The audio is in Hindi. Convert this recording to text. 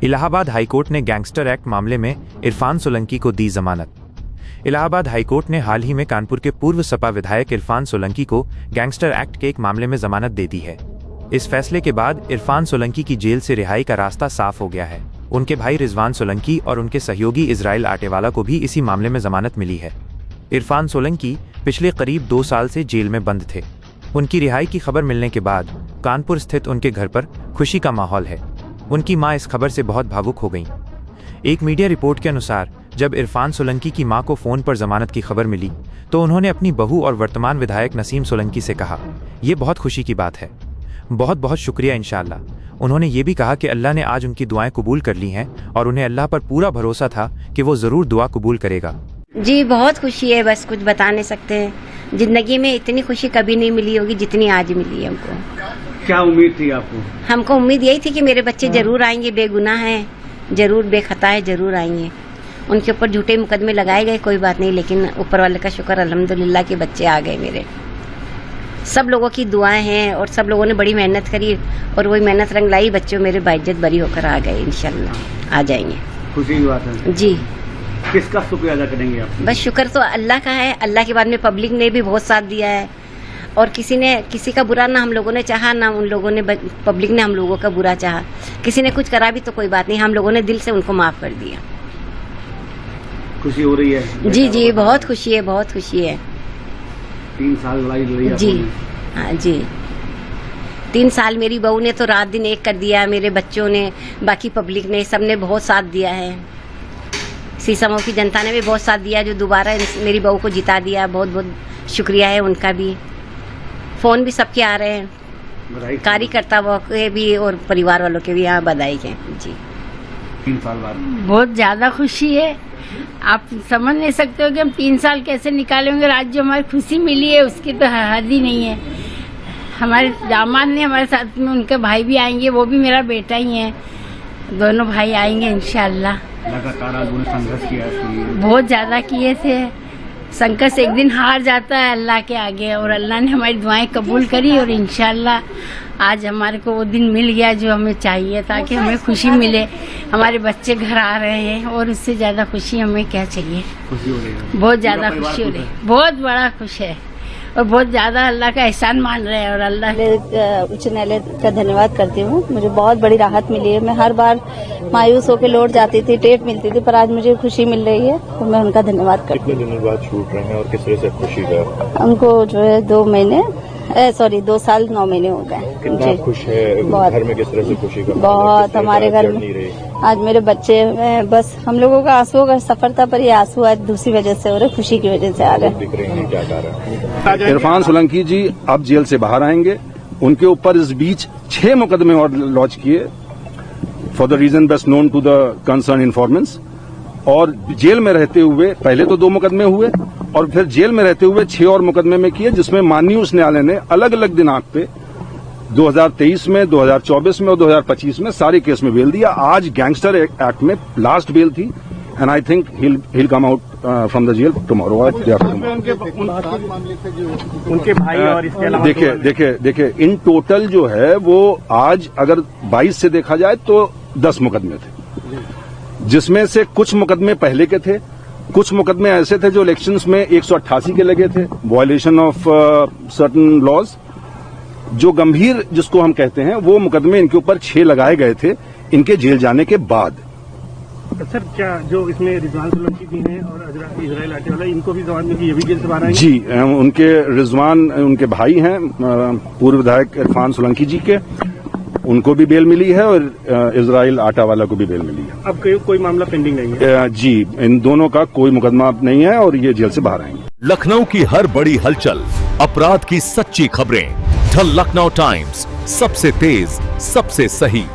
इलाहाबाद हाईकोर्ट ने गैंगस्टर एक्ट मामले में इरफान सोलंकी को दी जमानत। इलाहाबाद हाईकोर्ट ने हाल ही में कानपुर के पूर्व सपा विधायक इरफान सोलंकी को गैंगस्टर एक्ट के एक मामले में जमानत दे दी है। इस फैसले के बाद इरफान सोलंकी की जेल से रिहाई का रास्ता साफ हो गया है। उनके भाई रिजवान सोलंकी और उनके सहयोगी इजराइल आटेवाला को भी इसी मामले में जमानत मिली है। इरफान सोलंकी पिछले करीब 2 साल से जेल में बंद थे। उनकी रिहाई की खबर मिलने के बाद कानपुर स्थित उनके घर पर खुशी का माहौल है। उनकी मां इस खबर से बहुत भावुक हो गईं। एक मीडिया रिपोर्ट के अनुसार जब इरफान सोलंकी की मां को फोन पर जमानत की खबर मिली तो उन्होंने अपनी बहू और वर्तमान विधायक नसीम सोलंकी से कहा, ये बहुत खुशी की बात है, बहुत बहुत शुक्रिया इंशाअल्लाह। उन्होंने ये भी कहा कि अल्लाह ने आज उनकी दुआएं कबूल कर ली हैं और उन्हें अल्लाह पर पूरा भरोसा था कि वो ज़रूर दुआ कबूल करेगा। जी बहुत खुशी है, बस कुछ बता नहीं सकते हैं। जिंदगी में इतनी खुशी कभी नहीं मिली होगी जितनी आज मिली है हमको। क्या उम्मीद थी आपको? हमको उम्मीद यही थी कि मेरे बच्चे जरूर आएंगे, बेगुनाह हैं, जरूर बेखता है, जरूर आएंगे। उनके ऊपर झूठे मुकदमे लगाए गए, कोई बात नहीं, लेकिन ऊपर वाले का शुक्र अल्हम्दुलिल्लाह के बच्चे आ गए मेरे। सब लोगों की दुआएं हैं और सब लोगों ने बड़ी मेहनत करी और वही मेहनत रंग लाई। बच्चों मेरे बाइज्जत बरी होकर आ गए, इंशाल्लाह आ जाएंगे। खुशी की बात है जी। किसका शुक्रिया अदा करेंगे आप? बस शुक्र तो अल्लाह का है। अल्लाह के बाद में पब्लिक ने भी बहुत साथ दिया है और किसी का बुरा ना हम लोगों ने चाहा, ना उन लोगों ने, पब्लिक ने हम लोगों का बुरा चाहा। किसी ने कुछ करा भी तो कोई बात नहीं, हम लोगों ने दिल से उनको माफ कर दिया। खुशी हो रही है? जी जी बहुत खुशी है, बहुत खुशी है। 3 साल लड़ाई लड़ी जी हाँ जी, 3 साल मेरी बहू ने तो रात दिन एक कर दिया, मेरे बच्चों ने, बाकी पब्लिक ने, सबने बहुत साथ दिया है। सीसामऊ की जनता ने भी बहुत साथ दिया जो दोबारा मेरी बहू को जिता दिया। बहुत बहुत शुक्रिया है उनका भी। फोन भी सबके आ रहे हैं, कार्यकर्ता के भी और परिवार वालों के भी यहाँ बधाई के। जी 3 साल बाद बहुत ज्यादा खुशी है। आप समझ नहीं सकते हो कि हम 3 साल कैसे निकाले होंगे। आज जो हमारी खुशी मिली है उसकी तो हद ही नहीं है। हमारे दामाद ने हमारे साथ में, उनके भाई भी आएंगे, वो भी मेरा बेटा ही है। दोनों भाई आएंगे इंशाल्लाह। लगातार उन्होंने संघर्ष किया, बहुत ज्यादा किए थे। संघर्ष एक दिन हार जाता है अल्लाह के आगे और अल्लाह ने हमारी दुआएं कबूल करी और इंशाल्लाह आज हमारे को वो दिन मिल गया जो हमें चाहिए, ताकि हमें खुशी मिले। हमारे बच्चे घर आ रहे हैं और उससे ज्यादा खुशी हमें क्या चाहिए। खुशी हो रही है, बहुत ज्यादा खुशी हो रही है, बहुत बड़ा खुश है और बहुत ज्यादा अल्लाह का एहसान मान रहे हैं। और अल्लाह उच्च न्यायालय का धन्यवाद करती हूँ। मुझे बहुत बड़ी राहत मिली है। मैं हर बार मायूस होकर लौट जाती थी, टेप मिलती थी, पर आज मुझे खुशी मिल रही है तो मैं उनका धन्यवाद करती हूँ। कितने दिनों बाद छूट रहे हैं और किस तरह से खुशी का? उनको जो है 2 साल 9 महीने हो गए। कितना खुश है? बहुत, घर में किस तरह से खुशी का? बहुत हमारे घर में आज मेरे बच्चे, बस हम लोगों का आंसुओं का सफर था, पर ये आंसू आज दूसरी वजह से हो रहे, खुशी की वजह से आ रहे। दिख रहे हैं क्या कारण? इरफान सोलंकी जी अब जेल से बाहर आएंगे। उनके ऊपर इस बीच 6 मुकदमे और लॉन्च किए for the reason best known to the concern informants. और जेल में रहते हुए पहले तो 2 मुकदमे हुए और फिर जेल में रहते हुए 6 और मुकदमे में किए, जिसमें माननीय उच्च न्यायालय ने अलग अलग दिनांक पे 2023 में, 2024 में और 2025 में सारे केस में बेल दिया। आज गैंगस्टर एक्ट में लास्ट बेल थी and I think he'll come out from the jail tomorrow or day after tomorrow। उनके भाई और इसके अलावा देखिए इन टोटल जो है वो आज अगर 22 से देखा जाए तो 10 मुकदमे थे, जिसमें से कुछ मुकदमे पहले के थे, कुछ मुकदमे ऐसे थे जो इलेक्शंस में 188 के लगे थे, वायलेशन ऑफ सर्टन लॉज, जो गंभीर जिसको हम कहते हैं, वो मुकदमे इनके ऊपर 6 लगाए गए थे इनके जेल जाने के बाद। सर क्या जो इसमें रिजवान सोलंकी भी हैं और इजराइल आटेवाला, इनको भी जमानत मिली, ये भी जेल से बाहर आएंगे? जी, उनके रिजवान उनके भाई हैं, पूर्व विधायक इरफान सोलंकी जी के, उनको भी बेल मिली है और इजराइल आटावाला को भी बेल मिली है। अब कोई मामला पेंडिंग नहीं है? जी, इन दोनों का कोई मुकदमा नहीं है और ये जेल से बाहर आएंगे। लखनऊ की हर बड़ी हलचल, अपराध की सच्ची खबरें, द लखनऊ टाइम्स, सबसे तेज, सबसे सही।